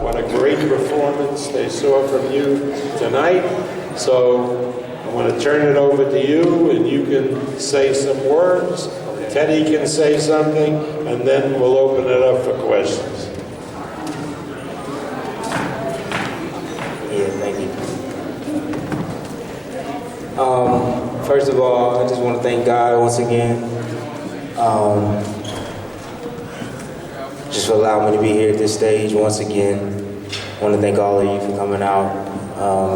What a great performance they saw from you tonight. So I want to turn it over to you, and you can say some words. Teddy can say something, and then we'll open it up for questions. Yeah, thank you. First of all, I just want to thank God once again. Just for allowing me to be here at this stage once again. I want to thank all of you for coming out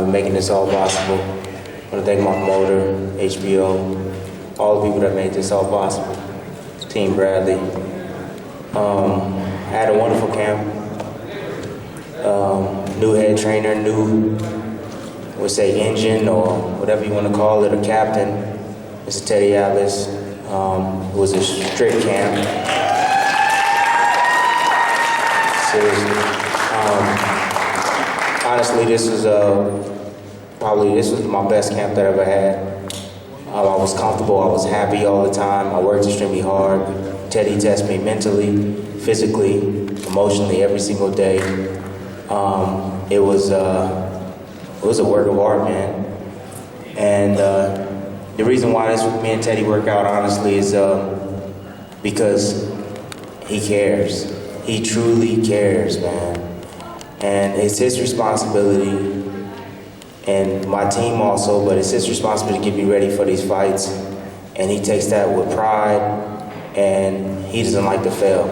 and making this all possible. I want to thank my promoter, HBO, all the people that made this all possible. Team Bradley. I had a wonderful camp. New head trainer, new, we'll say engine or whatever you want to call it, a captain, Mr. Teddy Atlas. It was a strict camp. Seriously. Honestly, this was my best camp that I ever had. I was comfortable, I was happy all the time, I worked extremely hard. Teddy tested me mentally, physically, emotionally every single day. It was a work of art, man. And the reason why me and Teddy work out, honestly, is because he cares. He truly cares, man. And it's his responsibility, and my team also, but it's his responsibility to get me ready for these fights. And he takes that with pride, and he doesn't like to fail.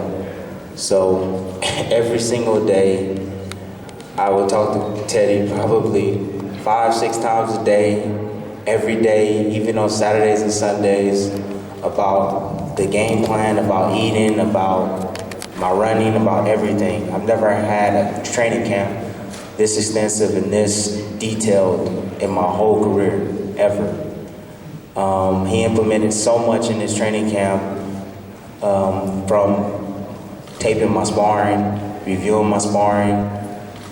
So every single day, I would talk to Teddy probably 5-6 times a day, every day, even on Saturdays and Sundays, about the game plan, about eating, about my running, about everything. I've never had a training camp this extensive and this detailed in my whole career, ever. He implemented so much in his training camp, from taping my sparring, reviewing my sparring,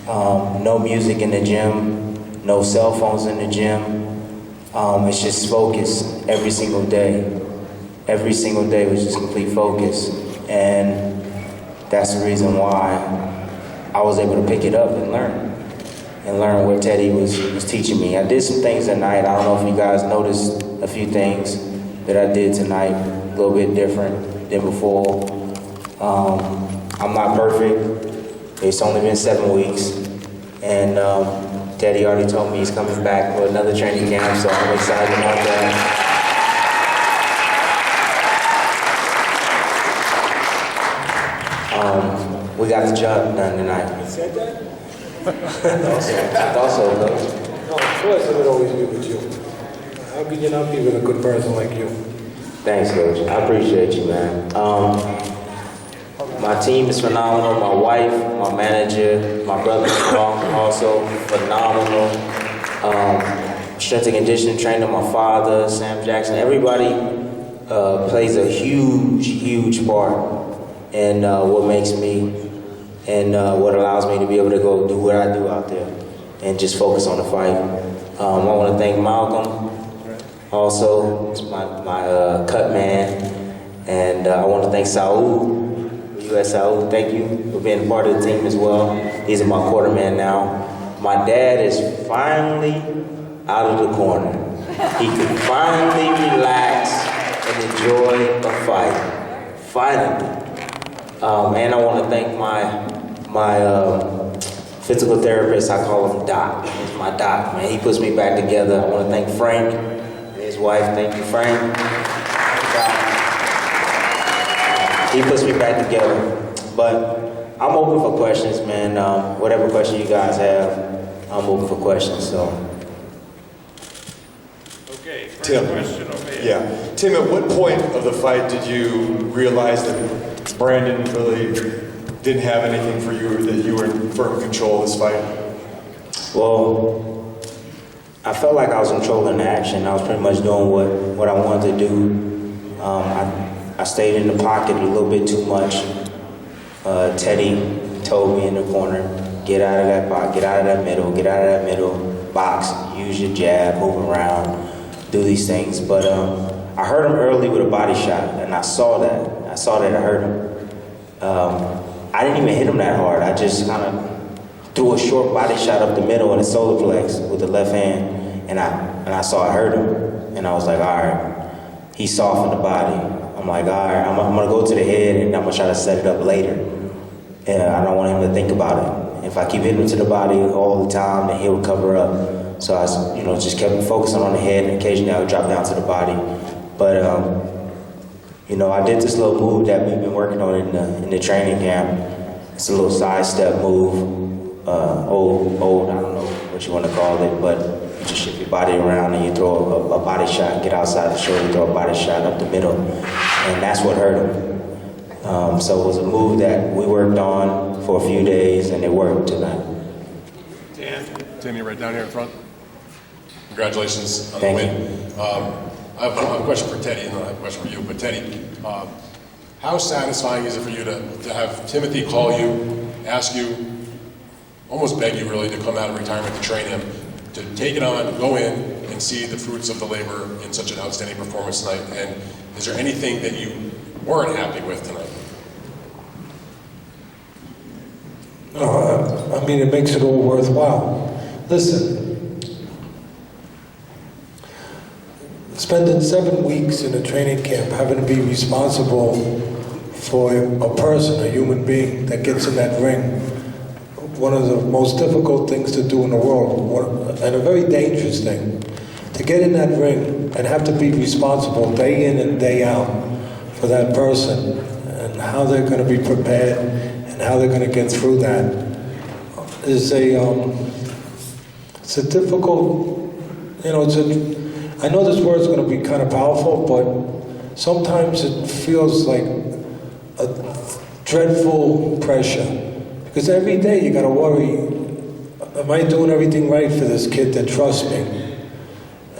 no music in the gym, no cell phones in the gym. It's just focus every single day. Every single day was just complete focus. And that's the reason why I was able to pick it up and learn what Teddy was teaching me. I did some things tonight. I don't know if you guys noticed a few things that I did tonight, a little bit different than before. I'm not perfect. It's only been 7 weeks. And Teddy already told me he's coming back for another training camp, so I'm excited about that. We got the job done tonight. You said that? I thought so, Coach. No, of course it would always be with you. How could you not be with a good person like you? Thanks, Coach. I appreciate you, man. My team is phenomenal. My wife, my manager, my brother-in-law, also phenomenal. Strength and conditioning trainer, my father, Sam Jackson. Everybody plays a huge, huge part in what makes me and what allows me to be able to go do what I do out there and just focus on the fight. I want to thank Malcolm, also, my cut man, and I want to thank Saul, U.S. Saul. Thank you for being part of the team as well. He's my quarterman now. My dad is finally out of the corner. He can finally relax and enjoy a fight. Finally. And I want to thank my physical therapist. I call him Doc. He's my doc, man. He puts me back together. I want to thank Frank and his wife. Thank you, Frank. He puts me back together. But I'm open for questions, man. Whatever question you guys have, I'm open for questions. So. Okay, first Tim. question over here. Yeah. Tim, at what point of the fight did you realize that Brandon really didn't have anything for you, or that you were in firm control of this fight? Well, I felt like I was controlling the action. I was pretty much doing what I wanted to do. I stayed in the pocket a little bit too much. Teddy told me in the corner, get out of that pocket, get out of that middle, get out of that middle, box, use your jab, move around, do these things. But I hurt him early with a body shot, and I saw that. I saw that I hurt him. I didn't even hit him that hard. I just kind of threw a short body shot up the middle in a solar flex with the left hand, and I saw it hurt him. And I was like, all right, he softened the body. I'm like, all right, I'm gonna go to the head and I'm gonna try to set it up later. And I don't want him to think about it. If I keep hitting him to the body all the time, then he'll cover up. So I, just kept focusing on the head, and occasionally I would drop down to the body. But I did this little move that we've been working on in the training camp. It's a little sidestep move, old, I don't know what you want to call it, but you just shift your body around and you throw a body shot, get outside the shoulder, throw a body shot up the middle, and that's what hurt him. So it was a move that we worked on for a few days, and it worked tonight. Dan, you're right down here in front. Congratulations on the Thank win. I have a question for Teddy, and then I have a question for you. But Teddy, how satisfying is it for you to have Timothy call you, ask you, almost beg you really to come out of retirement to train him, to take it on, go in, and see the fruits of the labor in such an outstanding performance tonight? And is there anything that you weren't happy with tonight? I mean, it makes it all worthwhile. Listen, spending 7 weeks in a training camp, having to be responsible for a person, a human being that gets in that ring, one of the most difficult things to do in the world, and a very dangerous thing, to get in that ring and have to be responsible day in and day out for that person, and how they're going to be prepared and how they're going to get through that is it's a difficult, I know this word's going to be kind of powerful, but sometimes it feels like a dreadful pressure, because every day you got to worry, am I doing everything right for this kid that trusts me,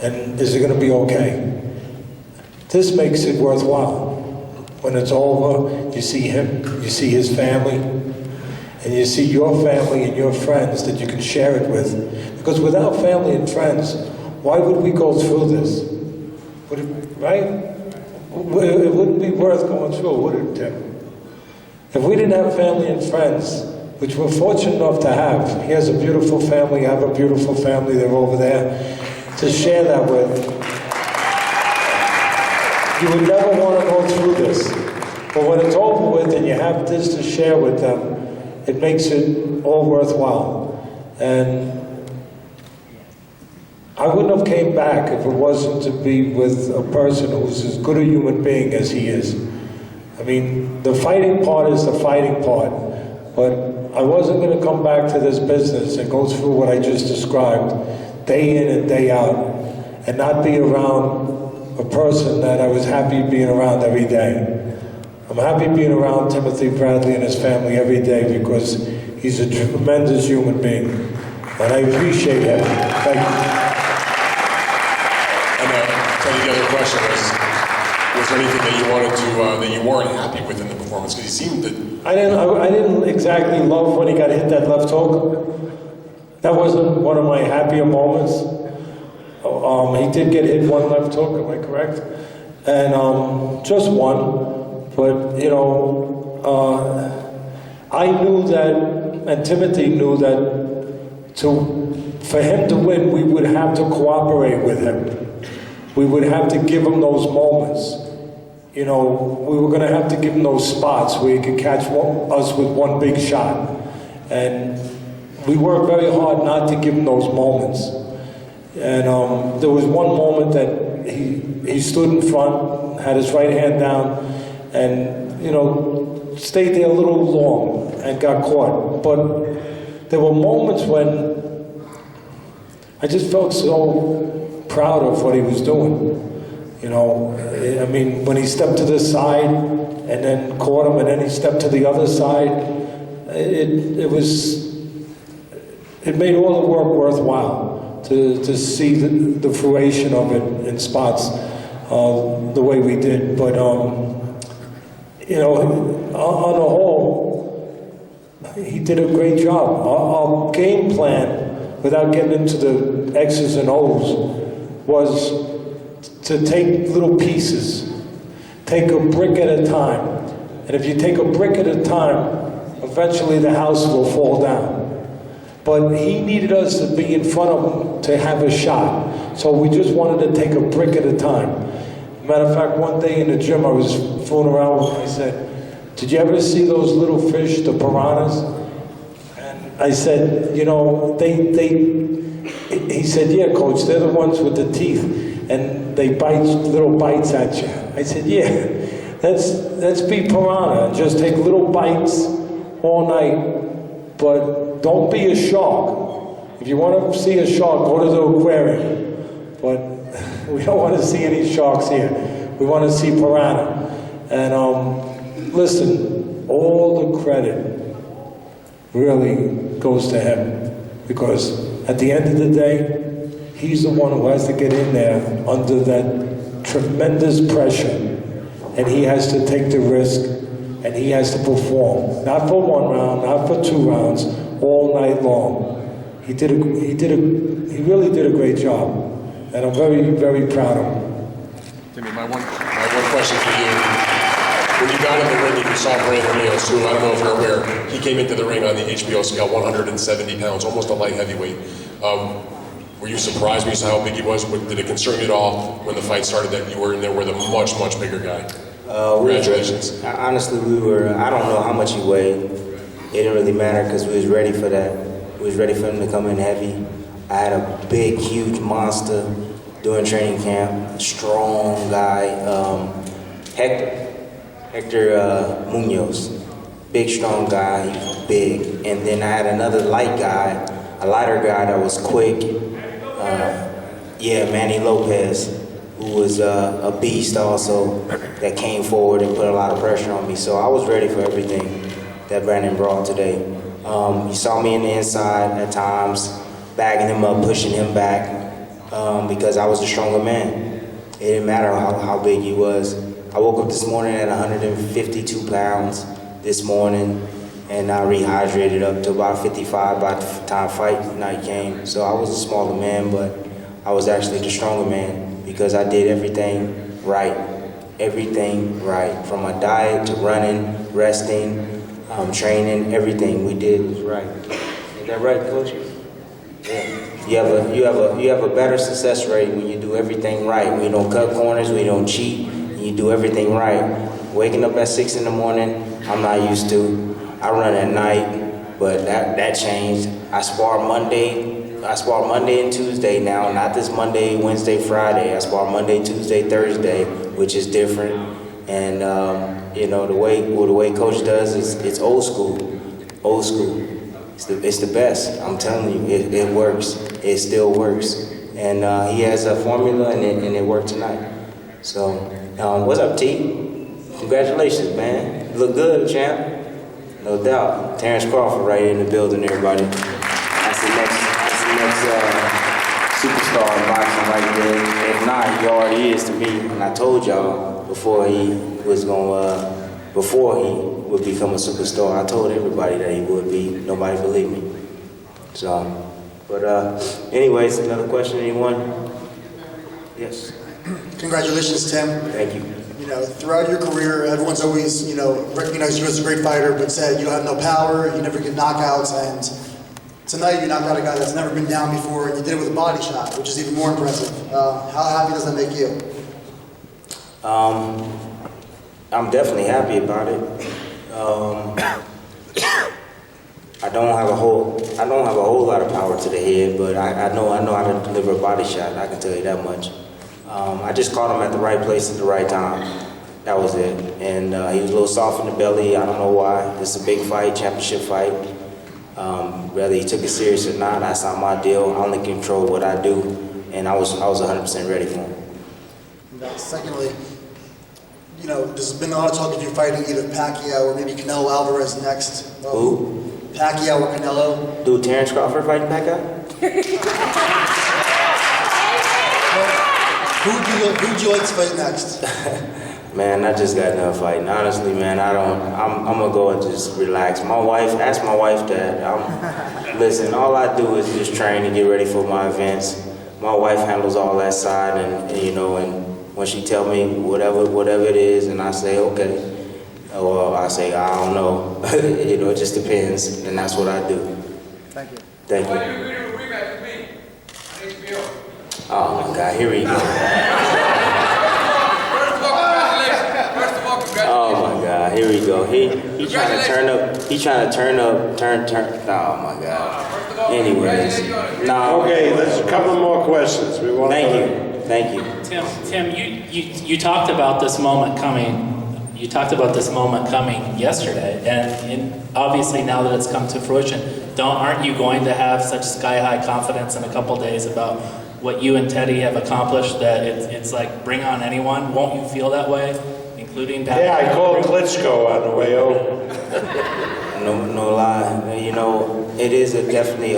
and is it going to be okay? This makes it worthwhile. When it's over, you see him, you see his family, and you see your family and your friends that you can share it with. Because without family and friends, why would we go through this? Would it, right? It wouldn't be worth going through, would it, Tim? If we didn't have family and friends, which we're fortunate enough to have, he has a beautiful family, I have a beautiful family, they're over there, to share that with. You would never want to go through this. But when it's over with and you have this to share with them, it makes it all worthwhile. And I wouldn't have came back if it wasn't to be with a person who's as good a human being as he is. I mean, the fighting part is the fighting part, but I wasn't going to come back to this business and go through what I just described day in and day out and not be around a person that I was happy being around every day. I'm happy being around Timothy Bradley and his family every day because he's a tremendous human being, and I appreciate him. Thank you. And Teddy, the other question was there anything that you wanted to, that you weren't happy with in the performance? Because he seemed that... I didn't exactly love when he got hit that left hook. That wasn't one of my happier moments. He did get hit one left hook, am I correct? And just one. But, I knew that, and Timothy knew that for him to win, we would have to cooperate with him. We would have to give him those moments. We were going to have to give him those spots where he could catch us with one big shot. And we worked very hard not to give him those moments. And there was one moment that he stood in front, had his right hand down, and, stayed there a little long and got caught. But there were moments when I just felt so proud of what he was doing. I mean, when he stepped to this side and then caught him and then he stepped to the other side, it made all the work worthwhile to see the fruition of it in spots the way we did. But, on the whole, he did a great job. Our game plan, without getting into the X's and O's, was to take little pieces, take a brick at a time, And if you take a brick at a time, eventually the house will fall down. But he needed us to be in front of him to have a shot. So we just wanted to take a brick at a time. Matter of fact, one day in the gym, I was fooling around with him. I said, did you ever see those little fish, the piranhas? And I said, you know, he said, yeah, coach, they're the ones with the teeth. And they bite little bites at you. I said, yeah, let's be piranha and just take little bites all night, but don't be a shark. If you want to see a shark, go to the aquarium. But we don't want to see any sharks here. We want to see piranha. And listen, all the credit really goes to him, because at the end of the day, he's the one who has to get in there under that tremendous pressure, and he has to take the risk, and he has to perform, not for one round, not for 2 rounds, all night long. He really did a great job, and I'm very, very proud of him. Timmy, my one question for you. When you got in the ring and you saw Brandon Rios, who, I don't know if you're aware, he came into the ring on the HBO scale, 170 pounds, almost a light heavyweight. Were you surprised when you saw how big he was? Did it concern you at all when the fight started that you were in there with a much, much bigger guy? Congratulations. Honestly, I don't know how much he weighed. It didn't really matter because we was ready for that. We was ready for him to come in heavy. I had a big, huge monster during training camp, strong guy, Hector Munoz, big, strong guy, he's big. And then I had another light guy, a lighter guy that was quick, Manny Lopez, who was a beast also, that came forward and put a lot of pressure on me. So I was ready for everything that Brandon brought today. He saw me in the inside at times, bagging him up, pushing him back, because I was the stronger man. It didn't matter how big he was. I woke up this morning at 152 pounds this morning, and I rehydrated up to about 55 by the time fight night came. So I was a smaller man, but I was actually the stronger man because I did everything right. Everything right. From my diet to running, resting, training, everything we did was right. Is that right, Coach? Yeah. You have a better success rate when you do everything right. When you don't cut corners, when you don't cheat, and you do everything right. Waking up at 6 in the morning, I'm not used to. I run at night, but that changed. I spar Monday and Tuesday now, not this Monday, Wednesday, Friday. I spar Monday, Tuesday, Thursday, which is different. And the way Coach does is it's old school. Old school. It's the best. I'm telling you, it works. It still works. And he has a formula, and it worked tonight. So, what's up, T? Congratulations, man. You look good, champ. No doubt. Terence Crawford right in the building, everybody. That's the next superstar in boxing right there. If not, he already is to me. And I told y'all before he would become a superstar, I told everybody that he would be. Nobody believed me. So, but anyways, another question, anyone? Yes. Congratulations, Tim. Thank you. Throughout your career, everyone's always, recognized you as a great fighter, but said you don't have no power, you never get knockouts, and tonight you knocked out a guy that's never been down before, and you did it with a body shot, which is even more impressive. How happy does that make you? I'm definitely happy about it. I don't have a whole lot of power to the head, but I know how to deliver a body shot. I can tell you that much. I just caught him at the right place at the right time. That was it. And he was a little soft in the belly. I don't know why. It's a big fight, championship fight. Whether he took it serious or not, that's not my deal. I only control what I do, and I was 100% ready for him. Secondly, there's been a lot of talk of you fighting either Pacquiao or maybe Canelo Alvarez next. Who? Pacquiao or Canelo. Dude, Terence Crawford fighting Pacquiao? Who'd you like to fight next? Man, I just got done fighting. Honestly, man, I'm gonna go and just relax. Ask my wife that. Listen, all I do is just train and get ready for my events. My wife handles all that side, and when she tell me whatever it is, and I say, okay. Or I say, I don't know. It just depends, and that's what I do. Thank you. Thank Why do you. you agree to a rematch with me on HBO? Oh my God, here we go. First of all, congratulations. Oh my God, here we go. He trying to turn up. He trying to turn. Oh my God. Anyways, no. Okay, there's a couple more questions. We want Thank to. you. Thank you. Tim, you talked about this moment coming. You talked about this moment coming yesterday, and obviously now that it's come to fruition, aren't you going to have such sky-high confidence in a couple days about what you and Teddy have accomplished that it's like bring on anyone? Won't you feel that way, including? Yeah, I called Klitschko on the way over. No lie. You know, it is definitely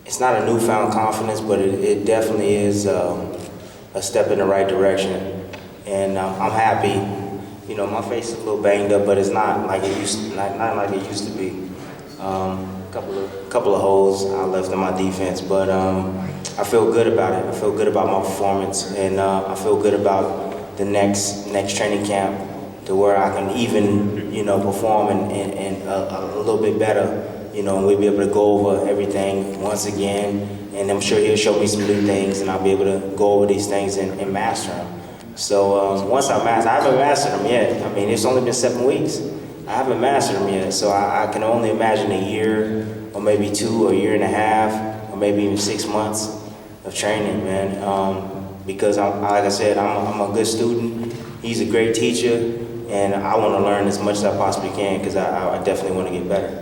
it's not a newfound confidence, but it definitely is a step in the right direction. And I'm happy. You know, my face is a little banged up, but it's not like it used to be. Couple of holes I left in my defense, but I feel good about it. I feel good about my performance, and I feel good about the next training camp to where I can even perform and a little bit better. And we'll be able to go over everything once again, and I'm sure he'll show me some new things, and I'll be able to go over these things and master them. So once I haven't mastered them yet. I mean, it's only been 7 weeks. I haven't mastered them yet, so I can only imagine a year, or maybe 2, or a year and a half, or maybe even 6 months of training, man. Because like I said, I'm a good student. He's a great teacher, and I want to learn as much as I possibly can because I definitely want to get better.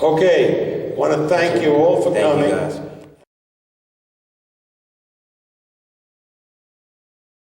Okay, want to thank you all for Thank coming. you, guys.